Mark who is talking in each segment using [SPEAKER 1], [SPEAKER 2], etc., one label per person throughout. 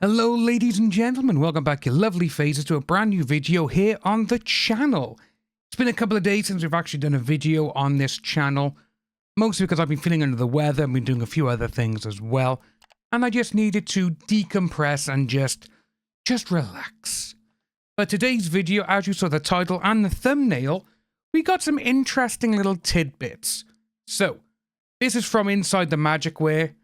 [SPEAKER 1] Hello ladies and gentlemen, welcome back your lovely faces to a brand new video here on the channel. It's been a couple of days since we've actually done a video on this channel, mostly because I've been feeling under the weather and been doing a few other things as well, and I just needed to decompress and just relax. But today's video, as you saw the title and the thumbnail, we got some interesting little tidbits. So, this is from Inside the Magic Wear.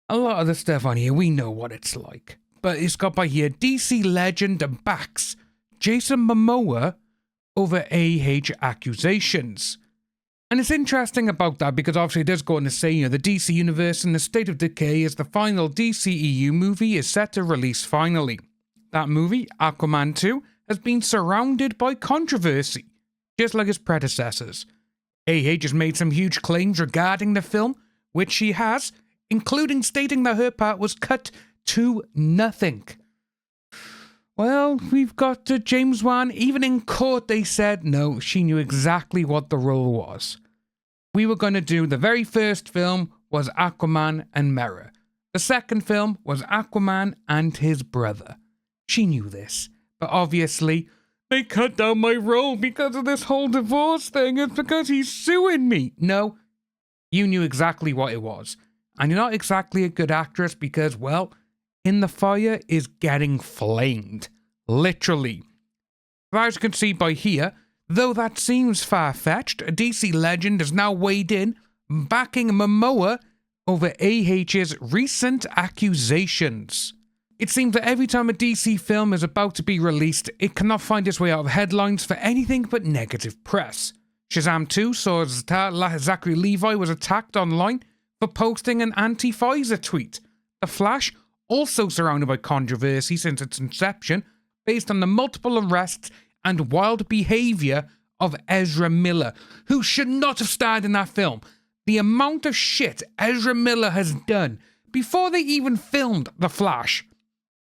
[SPEAKER 1] A lot of the stuff on here, we know what it's like. But it's got by here, DC legend backs Jason Momoa over AH accusations. And it's interesting about that because obviously it does go on to say, the DC Universe in the State of Decay as the final DCEU movie is set to release finally. That movie, Aquaman 2, has been surrounded by controversy, just like its predecessors. AH has made some huge claims regarding the film, which she has, including stating that her part was cut to nothing. Well, we've got James Wan. Even in court, they said no, she knew exactly what the role was. We were going to do, the very first film was Aquaman and Mera. The second film was Aquaman and his brother. She knew this, but obviously, they cut down my role because of this whole divorce thing. It's because he's suing me. No, you knew exactly what it was. And you're not exactly a good actress because, well, In the Fire is getting flamed. Literally. As you can see by here, though that seems far-fetched, a DC legend has now weighed in, backing Momoa over AH's recent accusations. It seems that every time a DC film is about to be released, it cannot find its way out of headlines for anything but negative press. Shazam 2 saw Zachary Levi was attacked online for posting an anti-Pfizer tweet. The Flash, also surrounded by controversy since its inception, based on the multiple arrests and wild behaviour of Ezra Miller, who should not have starred in that film. The amount of shit Ezra Miller has done before they even filmed The Flash.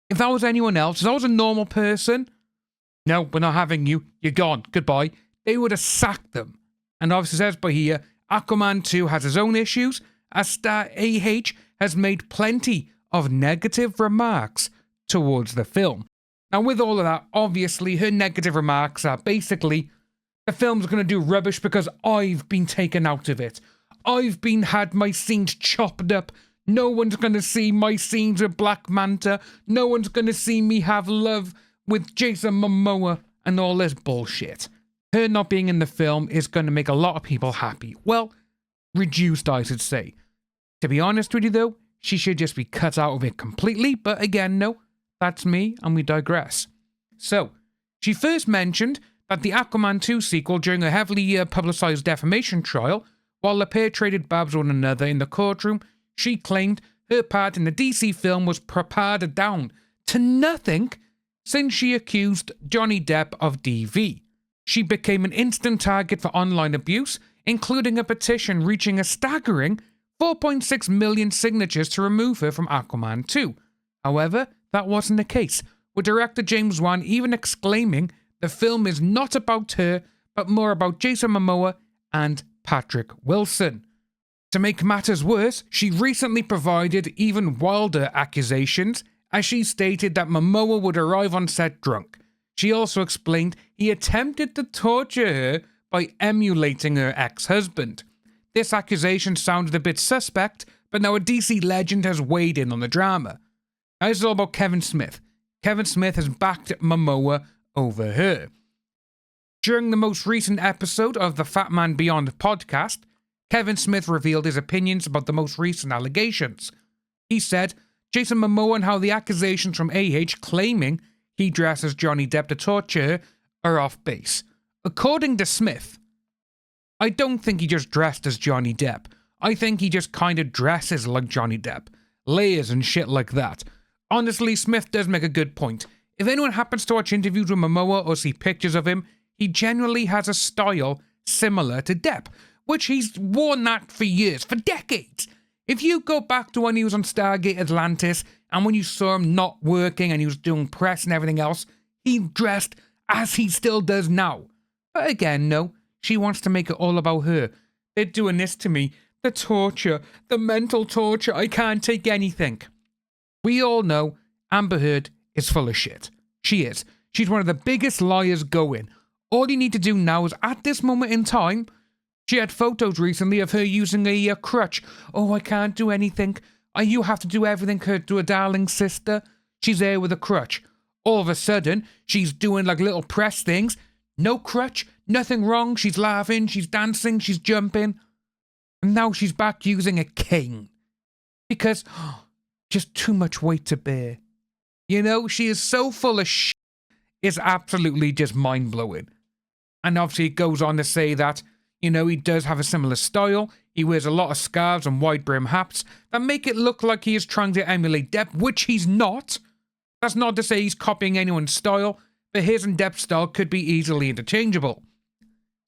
[SPEAKER 1] If that was anyone else, if that was a normal person, no, we're not having you, you're gone, goodbye, they would have sacked them. And obviously says by here, Aquaman 2 has his own issues, as star AH has made plenty of negative remarks towards the film. Now with all of that, obviously her negative remarks are basically, the film's going to do rubbish because I've been taken out of it. I've had my scenes chopped up. No one's going to see my scenes with Black Manta. No one's going to see me have love with Jason Momoa and all this bullshit. Her not being in the film is going to make a lot of people happy. Well, reduced, I should say. To be honest with you though, she should just be cut out of it completely, but again, no, that's me, and we digress. So, she first mentioned that the Aquaman 2 sequel during a heavily publicised defamation trial, while the pair traded babs one another in the courtroom, she claimed her part in the DC film was pared down to nothing since she accused Johnny Depp of DV. She became an instant target for online abuse, including a petition reaching a staggering 4.6 million signatures to remove her from Aquaman 2. However, that wasn't the case, with director James Wan even exclaiming the film is not about her, but more about Jason Momoa and Patrick Wilson. To make matters worse, she recently provided even wilder accusations, as she stated that Momoa would arrive on set drunk. She also explained he attempted to torture her by emulating her ex-husband. This accusation sounded a bit suspect, but now a DC legend has weighed in on the drama. Now this is all about Kevin Smith. Kevin Smith has backed Momoa over her. During the most recent episode of the Fat Man Beyond podcast, Kevin Smith revealed his opinions about the most recent allegations. He said, Jason Momoa and how the accusations from AH claiming he dresses Johnny Depp to torture her are off base. According to Smith, I don't think he just dressed as Johnny Depp. I think he just kind of dresses like Johnny Depp. Layers and shit like that. Honestly, Smith does make a good point. If anyone happens to watch interviews with Momoa or see pictures of him, he generally has a style similar to Depp, which he's worn that for years, for decades. If you go back to when he was on Stargate Atlantis, and when you saw him not working and he was doing press and everything else, he dressed as he still does now. But again, no, she wants to make it all about her. They're doing this to me. The torture, the mental torture, I can't take anything. We all know Amber Heard is full of shit. She is. She's one of the biggest liars going. All you need to do now is, at this moment in time, she had photos recently of her using a crutch. Oh, I can't do anything. You have to do everything to a darling sister. She's there with a crutch. All of a sudden, she's doing like little press things. No crutch, nothing wrong. She's laughing, she's dancing, she's jumping. And now she's back using a cane. Because, just too much weight to bear. You know, she is so full of shit. It's absolutely just mind-blowing. And obviously it goes on to say that, you know, he does have a similar style. He wears a lot of scarves and wide brim hats that make it look like he is trying to emulate Depp, which he's not. That's not to say he's copying anyone's style, but his and Depp's style could be easily interchangeable.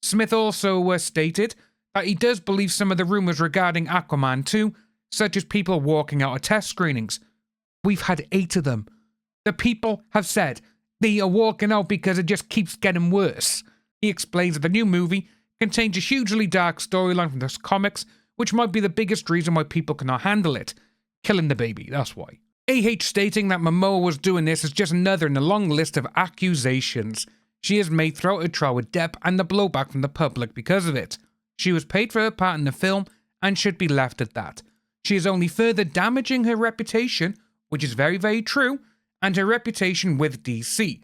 [SPEAKER 1] Smith also stated that he does believe some of the rumours regarding Aquaman 2, such as people walking out of test screenings. We've had 8 of them. The people have said they are walking out because it just keeps getting worse. He explains that the new movie contains a hugely dark storyline from the comics, which might be the biggest reason why people cannot handle it. Killing the baby, that's why. AH stating that Momoa was doing this is just another in a long list of accusations she has made throughout her trial with Depp and the blowback from the public because of it. She was paid for her part in the film and should be left at that. She is only further damaging her reputation, which is very, very true, and her reputation with DC.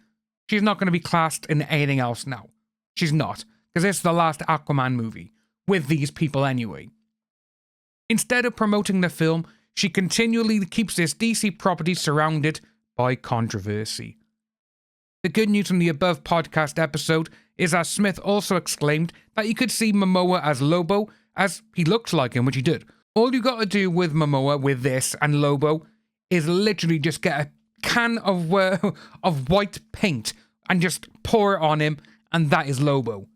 [SPEAKER 1] She's not going to be classed in anything else now. She's not, because this is the last Aquaman movie, with these people anyway. Instead of promoting the film, she continually keeps this DC property surrounded by controversy. The good news from the above podcast episode is that Smith also exclaimed that you could see Momoa as Lobo, as he looks like him, which he did. All you got to do with Momoa, with this and Lobo, is literally just get a can of white paint and just pour it on him, and that is Lobo.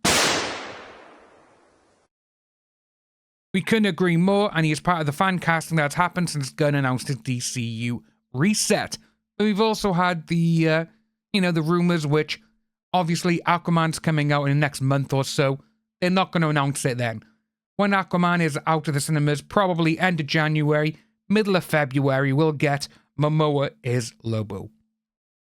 [SPEAKER 1] We couldn't agree more, and he is part of the fan casting that's happened since Gunn announced his DCU reset. But we've also had the, the rumours, which obviously Aquaman's coming out in the next month or so. They're not going to announce it then. When Aquaman is out of the cinemas, probably end of January, middle of February, we'll get Momoa is Lobo.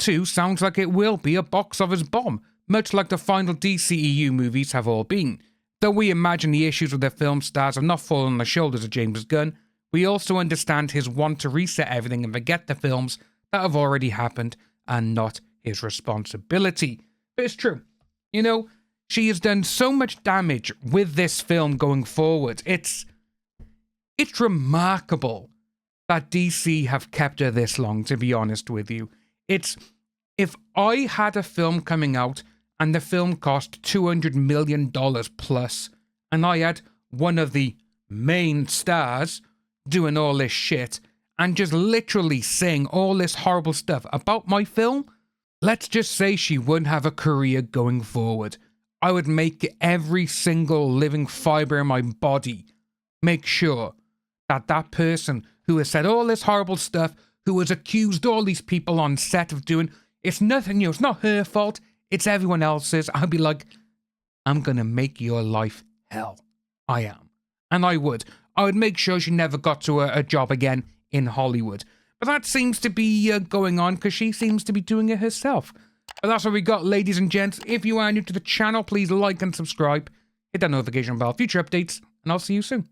[SPEAKER 1] 2 sounds like it will be a box office bomb, much like the final DCEU movies have all been. Though we imagine the issues with the film stars have not fallen on the shoulders of James Gunn, we also understand his want to reset everything and forget the films that have already happened and not his responsibility. But it's true. You know, she has done so much damage with this film going forward. It's remarkable that DC have kept her this long, to be honest with you. If I had a film coming out and the film cost $200 million plus, and I had one of the main stars doing all this shit and just literally saying all this horrible stuff about my film, let's just say she wouldn't have a career going forward. I would make every single living fiber in my body make sure that that person who has said all this horrible stuff, who has accused all these people on set of doing, it's nothing, it's not her fault, it's everyone else's. I'd be like, I'm going to make your life hell. I am. And I would make sure she never got to a job again in Hollywood. But that seems to be going on because she seems to be doing it herself. But that's what we got, ladies and gents. If you are new to the channel, please like and subscribe. Hit that notification bell for future updates, and I'll see you soon.